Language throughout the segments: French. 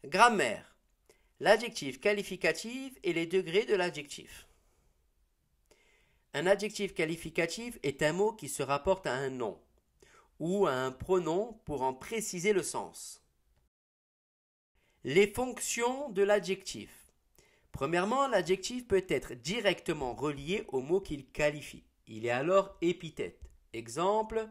Grammaire. L'adjectif qualificatif et les degrés de l'adjectif. Un adjectif qualificatif est un mot qui se rapporte à un nom ou à un pronom pour en préciser le sens. Les fonctions de l'adjectif. Premièrement, l'adjectif peut être directement relié au mot qu'il qualifie. Il est alors épithète. Exemple,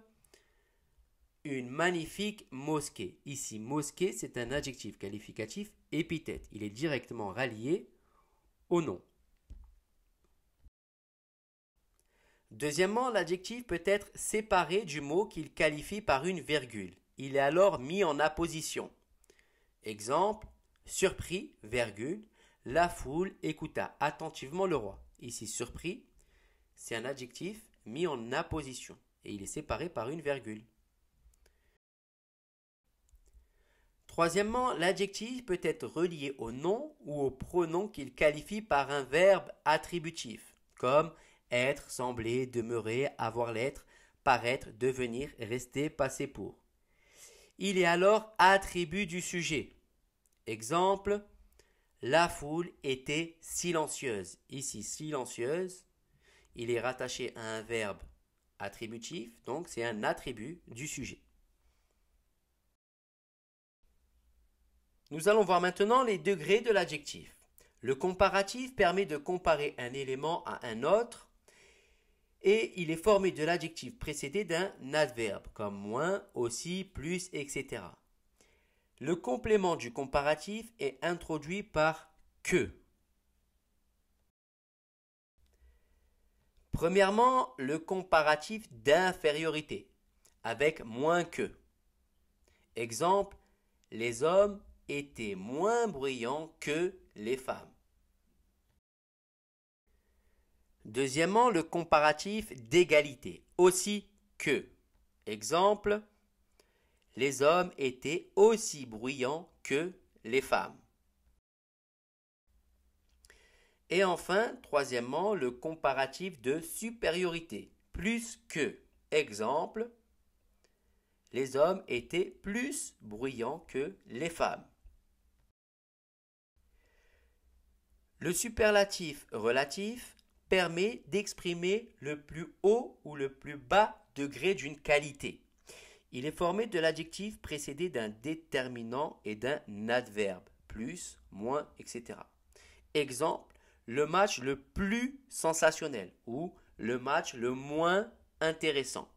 une magnifique mosquée. Ici, mosquée, c'est un adjectif qualificatif épithète. Il est directement rallié au nom. Deuxièmement, l'adjectif peut être séparé du mot qu'il qualifie par une virgule. Il est alors mis en apposition. Exemple, surpris, virgule, la foule écouta attentivement le roi. Ici, surpris, c'est un adjectif mis en apposition et il est séparé par une virgule. Troisièmement, l'adjectif peut être relié au nom ou au pronom qu'il qualifie par un verbe attributif, comme être, sembler, demeurer, avoir l'être, paraître, devenir, rester, passer pour. Il est alors attribut du sujet. Exemple, la foule était silencieuse. Ici, silencieuse, il est rattaché à un verbe attributif, donc c'est un attribut du sujet. Nous allons voir maintenant les degrés de l'adjectif. Le comparatif permet de comparer un élément à un autre et il est formé de l'adjectif précédé d'un adverbe, comme moins, aussi, plus, etc. Le complément du comparatif est introduit par que. Premièrement, le comparatif d'infériorité, avec moins que. Exemple, les hommes étaient moins bruyants que les femmes. Deuxièmement, le comparatif d'égalité, aussi que. Exemple, les hommes étaient aussi bruyants que les femmes. Et enfin, troisièmement, le comparatif de supériorité, plus que. Exemple, les hommes étaient plus bruyants que les femmes. Le superlatif relatif permet d'exprimer le plus haut ou le plus bas degré d'une qualité. Il est formé de l'adjectif précédé d'un déterminant et d'un adverbe, plus, moins, etc. Exemple, le match le plus sensationnel ou le match le moins intéressant.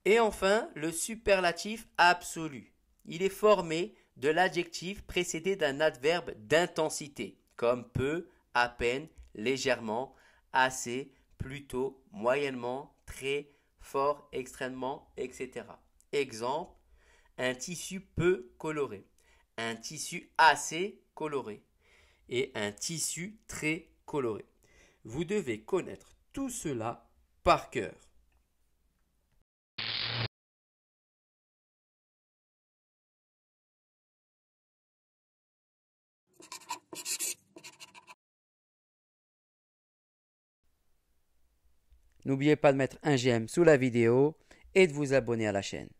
Et enfin, le superlatif absolu. Il est formé de l'adjectif précédé d'un adverbe d'intensité, comme peu, à peine, légèrement, assez, plutôt, moyennement, très, fort, extrêmement, etc. Exemple, un tissu peu coloré, un tissu assez coloré et un tissu très coloré. Vous devez connaître tout cela par cœur. N'oubliez pas de mettre un j'aime sous la vidéo et de vous abonner à la chaîne.